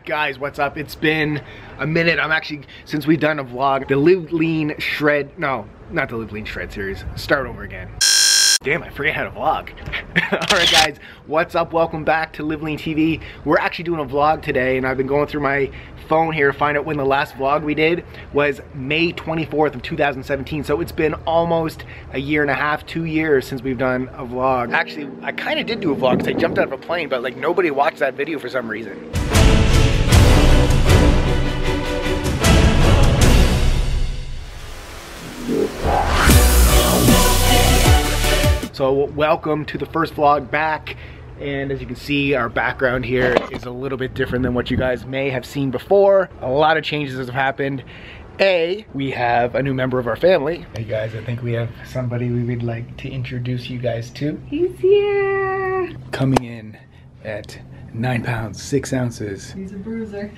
back, guys. What's up? It's been a minute. I'm actually, since we've done a vlog, the Live Lean Shred, no, not the Live Lean Shred series. Start over again. Damn, I forget how to vlog. Alright guys, what's up? Welcome back to LiveLeanTV. We're actually doing a vlog today, and I've been going through my phone here to find out when the last vlog we did was May 24th of 2017. So it's been almost a year and a half, 2 years since we've done a vlog. Actually, I kind of did do a vlog because I jumped out of a plane, but like nobody watched that video for some reason. So welcome to the first vlog back, and as you can see, our background here is a little bit different than what you guys may have seen before. A lot of changes have happened. We have a new member of our family. Hey guys, I think we have somebody we would like to introduce you guys to. He's here! Coming in at 9 pounds, 6 ounces. He's a bruiser.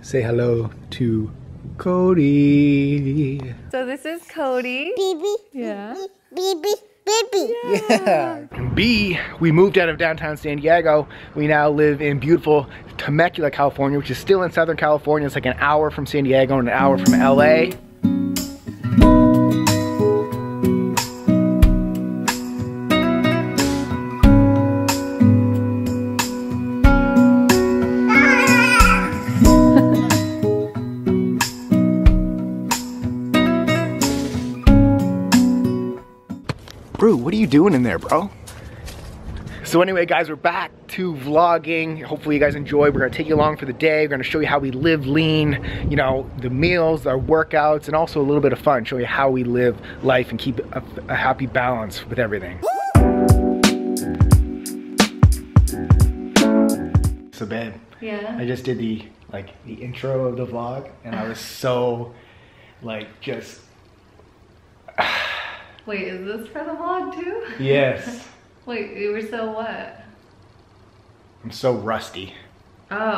Say hello to Cody. So this is Cody. Baby. Yeah. Baby. Baby. Yeah. B, we moved out of downtown San Diego. We now live in beautiful Temecula, California, which is still in Southern California. It's like an hour from San Diego and an hour from LA. Bro, what are you doing in there, bro? So anyway, guys, we're back to vlogging. Hopefully you guys enjoy. We're gonna take you along for the day. We're gonna show you how we live lean, you know, the meals, our workouts, and also a little bit of fun. Show you how we live life and keep a happy balance with everything. So babe, Yeah. I just did the intro of the vlog, and I was so just Wait, is this for the vlog too? yes. Wait, you were so what? I'm so rusty. Oh.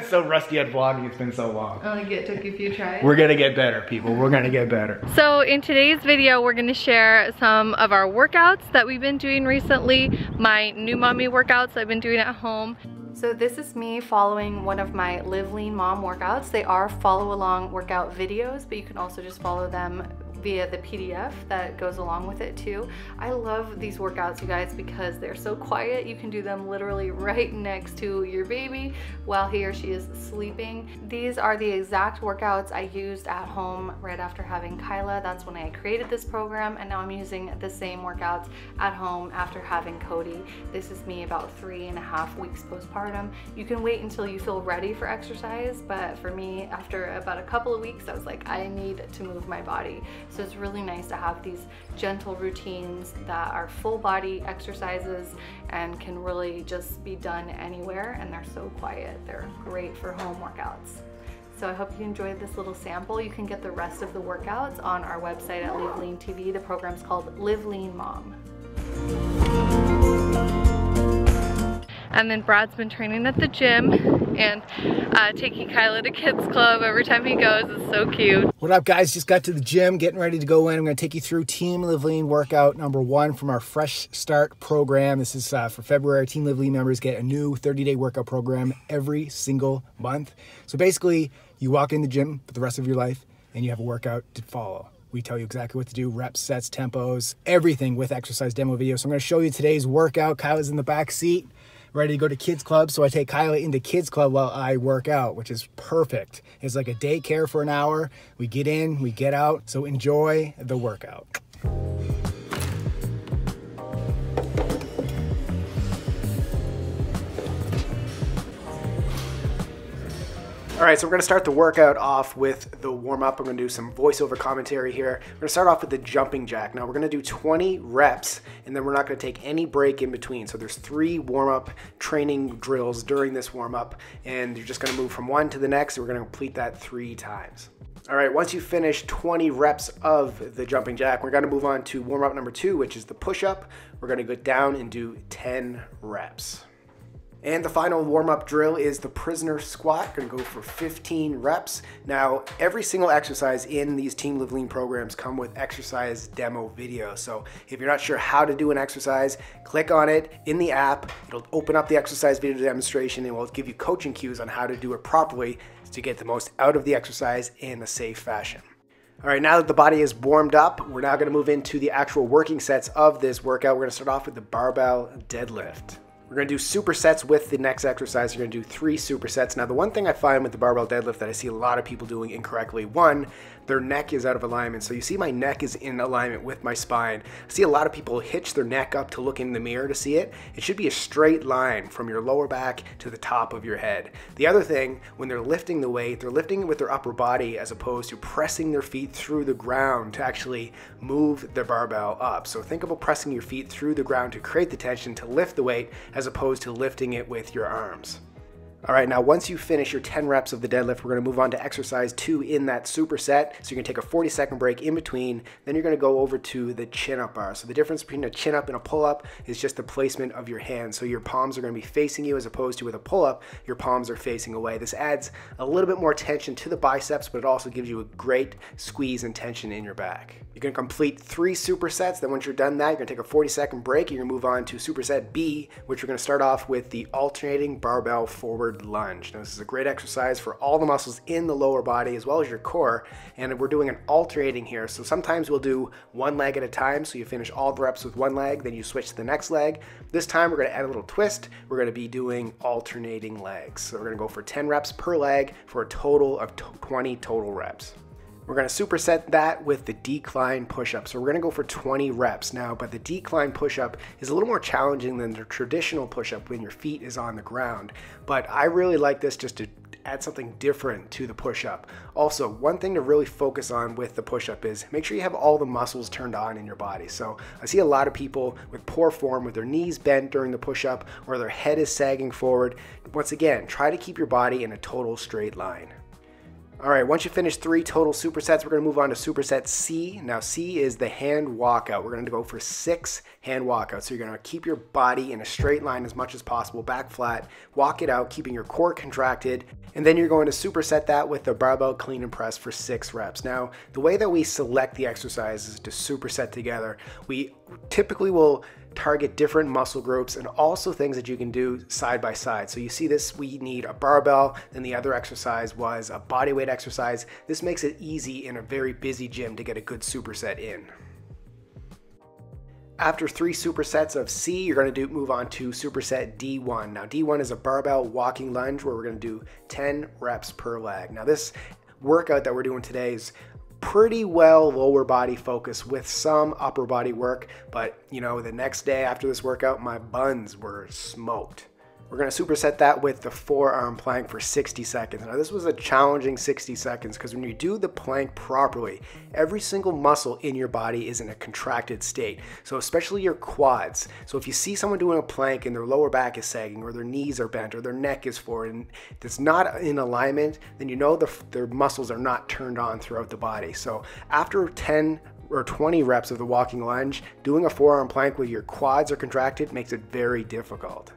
So rusty at vlogging, it's been so long. Like it took you a few tries? We're gonna get better, people. We're gonna get better. So in today's video, we're gonna share some of our workouts that we've been doing recently, my new mommy workouts I've been doing at home. So this is me following one of my Live Lean Mom workouts. They are follow along workout videos, but you can also just follow them via the PDF that goes along with it too. I love these workouts, you guys, because they're so quiet. You can do them literally right next to your baby while he or she is sleeping. These are the exact workouts I used at home right after having Kyla. That's when I created this program, and now I'm using the same workouts at home after having Cody. This is me about 3.5 weeks postpartum. You can wait until you feel ready for exercise, but for me, after about a couple of weeks, I was like, I need to move my body. So it's really nice to have these gentle routines that are full body exercises and can really just be done anywhere, and they're so quiet. They're great for home workouts. So I hope you enjoyed this little sample. You can get the rest of the workouts on our website at LiveLeanTV. The program's called Live Lean Mom. And then Brad's been training at the gym and taking Kyla to kids club every time he goes. It's so cute. What up, guys? Just got to the gym, getting ready to go in. I'm gonna take you through Team Live Lean workout number 1 from our Fresh Start program. This is for February. Team Live Lean members get a new 30-day workout program every single month. So basically, you walk in the gym for the rest of your life and you have a workout to follow. We tell you exactly what to do, reps, sets, tempos, everything with exercise demo videos. So I'm gonna show you today's workout. Kyla's in the back seat, ready to go to kids club. So I take Kyla into kids club while I work out, which is perfect. It's like a daycare for an hour. We get in, we get out. So enjoy the workout. All right, so we're gonna start the workout off with the warm up. I'm gonna do some voiceover commentary here. We're gonna start off with the jumping jack. Now we're gonna do 20 reps, and then we're not gonna take any break in between. So there's 3 warm up training drills during this warm up, and you're just gonna move from one to the next. And we're gonna complete that 3 times. All right, once you finish 20 reps of the jumping jack, we're gonna move on to warm up number 2, which is the push up. We're gonna go down and do 10 reps. And the final warm-up drill is the prisoner squat. Gonna go for 15 reps. Now, every single exercise in these Team Live Lean programs come with exercise demo videos. So if you're not sure how to do an exercise, click on it in the app. It'll open up the exercise video demonstration and will give you coaching cues on how to do it properly to get the most out of the exercise in a safe fashion. All right, now that the body is warmed up, we're now gonna move into the actual working sets of this workout. We're gonna start off with the barbell deadlift. We're gonna do supersets with the next exercise. You're gonna do 3 supersets. Now, the one thing I find with the barbell deadlift that I see a lot of people doing incorrectly, one, their neck is out of alignment. So you see my neck is in alignment with my spine. I see a lot of people hitch their neck up to look in the mirror to see it. It should be a straight line from your lower back to the top of your head. The other thing, when they're lifting the weight, they're lifting it with their upper body as opposed to pressing their feet through the ground to actually move the barbell up. So think about pressing your feet through the ground to create the tension to lift the weight as opposed to lifting it with your arms. All right, now once you finish your 10 reps of the deadlift, we're gonna move on to exercise 2 in that superset. So you're gonna take a 40-second break in between, then you're gonna go over to the chin-up bar. So the difference between a chin-up and a pull-up is just the placement of your hands. So your palms are gonna be facing you as opposed to with a pull-up, your palms are facing away. This adds a little bit more tension to the biceps, but it also gives you a great squeeze and tension in your back. You're gonna complete 3 supersets, then once you're done that, you're gonna take a 40-second break, you're gonna move on to superset B, which we're gonna start off with the alternating barbell forward lunge. Now, this is a great exercise for all the muscles in the lower body as well as your core, and we're doing an alternating here. So sometimes we'll do one leg at a time, so you finish all the reps with one leg, then you switch to the next leg. This time we're gonna add a little twist. We're gonna be doing alternating legs. So we're gonna go for 10 reps per leg for a total of 20 total reps. We're gonna superset that with the decline push-up. So we're gonna go for 20 reps now, but the decline push-up is a little more challenging than the traditional push-up when your feet is on the ground. But I really like this just to add something different to the push-up. Also, one thing to really focus on with the push-up is make sure you have all the muscles turned on in your body. So I see a lot of people with poor form with their knees bent during the push-up or their head is sagging forward. Once again, try to keep your body in a total straight line. All right, once you finish 3 total supersets, we're gonna move on to superset C. Now C is the hand walkout. We're gonna go for 6 hand walkouts. So you're gonna keep your body in a straight line as much as possible, back flat, walk it out, keeping your core contracted, and then you're going to superset that with the barbell clean and press for 6 reps. Now, the way that we select the exercises to superset together, we typically will target different muscle groups and also things that you can do side by side. So you see this, we need a barbell, then the other exercise was a body weight exercise. This makes it easy in a very busy gym to get a good superset in. After 3 supersets of C, you're gonna move on to superset D1. Now D1 is a barbell walking lunge where we're gonna do 10 reps per leg. Now this workout that we're doing today is pretty well lower body focus with some upper body work, but you know, the next day after this workout, my buns were smoked. We're gonna superset that with the forearm plank for 60 seconds. Now this was a challenging 60 seconds because when you do the plank properly, every single muscle in your body is in a contracted state. So especially your quads. So if you see someone doing a plank and their lower back is sagging or their knees are bent or their neck is forward and it's not in alignment, then you know their muscles are not turned on throughout the body. So after 10 or 20 reps of the walking lunge, doing a forearm plank where your quads are contracted makes it very difficult.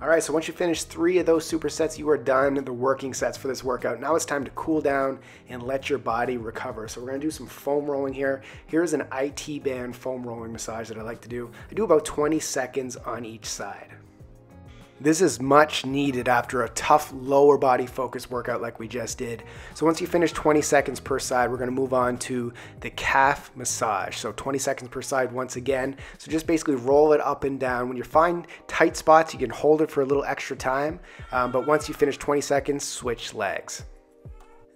All right, so once you finish 3 of those supersets, you are done the working sets for this workout. Now it's time to cool down and let your body recover. So we're gonna do some foam rolling here. Here's an IT band foam rolling massage that I like to do. I do about 20 seconds on each side. This is much needed after a tough lower body focus workout like we just did. So once you finish 20 seconds per side, we're gonna move on to the calf massage. So 20 seconds per side once again. So just basically roll it up and down. When you find tight spots, you can hold it for a little extra time. But once you finish 20 seconds, switch legs.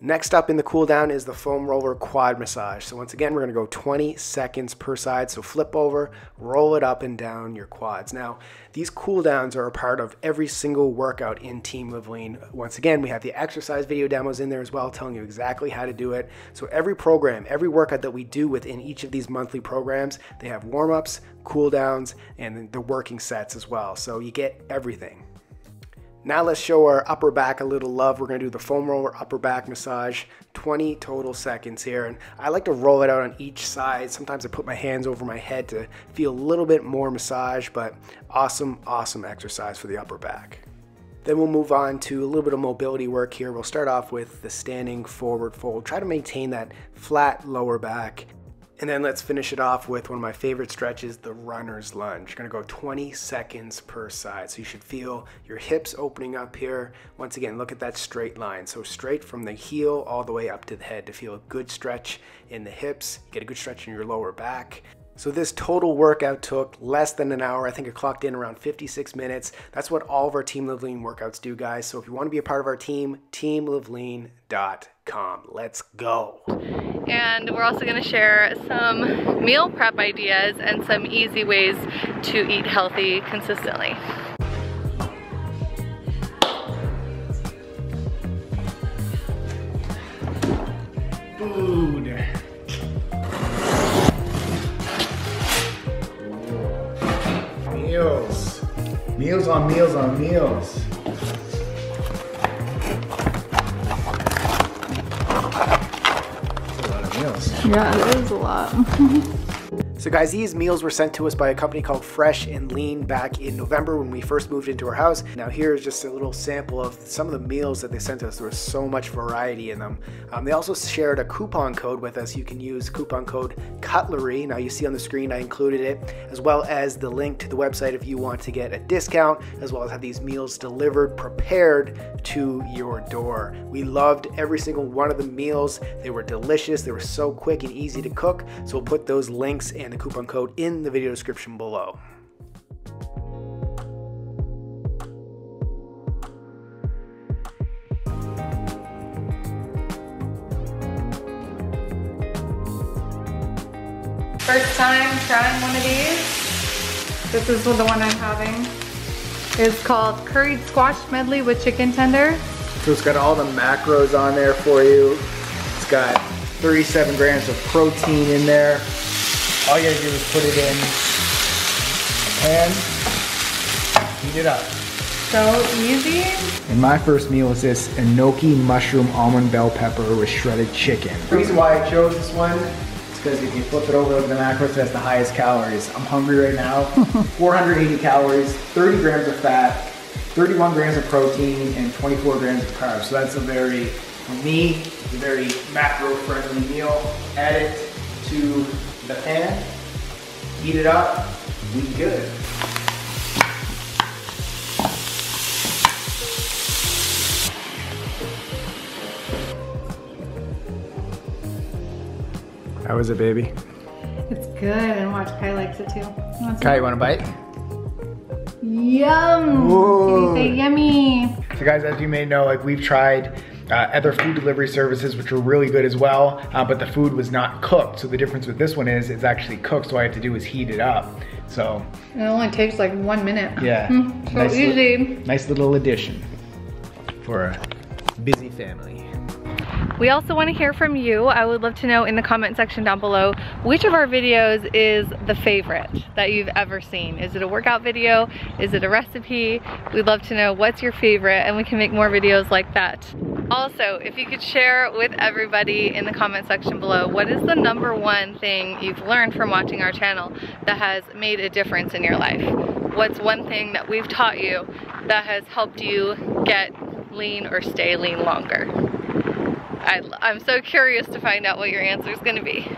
Next up in the cool down is the foam roller quad massage. So once again, we're gonna go 20 seconds per side. So flip over, roll it up and down your quads. Now, these cool downs are a part of every single workout in Team Live Lean. Once again, we have the exercise video demos in there as well, telling you exactly how to do it. So every program, every workout that we do within each of these monthly programs, they have warm-ups, cool downs, and the working sets as well. So you get everything. Now let's show our upper back a little love. We're gonna do the foam roller upper back massage, 20 total seconds here. And I like to roll it out on each side. Sometimes I put my hands over my head to feel a little bit more massage, but awesome, awesome exercise for the upper back. Then we'll move on to a little bit of mobility work here. We'll start off with the standing forward fold. Try to maintain that flat lower back. And then let's finish it off with one of my favorite stretches, the runner's lunge. You're gonna go 20 seconds per side. So you should feel your hips opening up here. Once again, look at that straight line. So straight from the heel all the way up to the head to feel a good stretch in the hips, get a good stretch in your lower back. So this total workout took less than an hour. I think it clocked in around 56 minutes. That's what all of our Team Live Lean workouts do, guys. So if you want to be a part of our team, teamlivelean.com. Let's go. And we're also going to share some meal prep ideas and some easy ways to eat healthy consistently. Food. Meals. Meals on meals on meals. Yeah, it is a lot. So guys, these meals were sent to us by a company called Fresh and Lean back in November when we first moved into our house. Now here's just a little sample of some of the meals that they sent us. There was so much variety in them. They also shared a coupon code with us. You can use coupon code CUTLERY. Now you see on the screen I included it, as well as the link to the website if you want to get a discount, as well as have these meals delivered, prepared to your door. We loved every single one of the meals. They were delicious. They were so quick and easy to cook. So we'll put those links and the coupon code in the video description below. First time trying one of these. This is the one I'm having. It's called Curried Squash Medley with Chicken Tender. So it's got all the macros on there for you. It's got 37 grams of protein in there. All you gotta do is put it in and heat it up. So easy. And my first meal was this enoki mushroom almond bell pepper with shredded chicken. The reason why I chose this one is because if you flip it over, look at the macros, it has the highest calories. I'm hungry right now. 480 calories, 30 grams of fat, 31 grams of protein, and 24 grams of carbs. So that's a very, for me, it's a very macro-friendly meal. Add it to the pan, heat it up, we good. How was it, baby? It's good, and watch, Kai likes it too. Kai, you want a bite? Yum! Whoa. Can you say yummy? So guys, as you may know, like we've tried other food delivery services, which were really good as well, but the food was not cooked. So the difference with this one is it's actually cooked, so all I have to do is heat it up. So it only takes like 1 minute. Yeah. So nice easy. Nice little addition for a busy family. We also want to hear from you. I would love to know in the comment section down below which of our videos is the favorite that you've ever seen. Is it a workout video? Is it a recipe? We'd love to know what's your favorite, and we can make more videos like that. Also, if you could share with everybody in the comment section below, what is the #1 thing you've learned from watching our channel that has made a difference in your life? What's one thing that we've taught you that has helped you get lean or stay lean longer? I'm so curious to find out what your answer is going to be.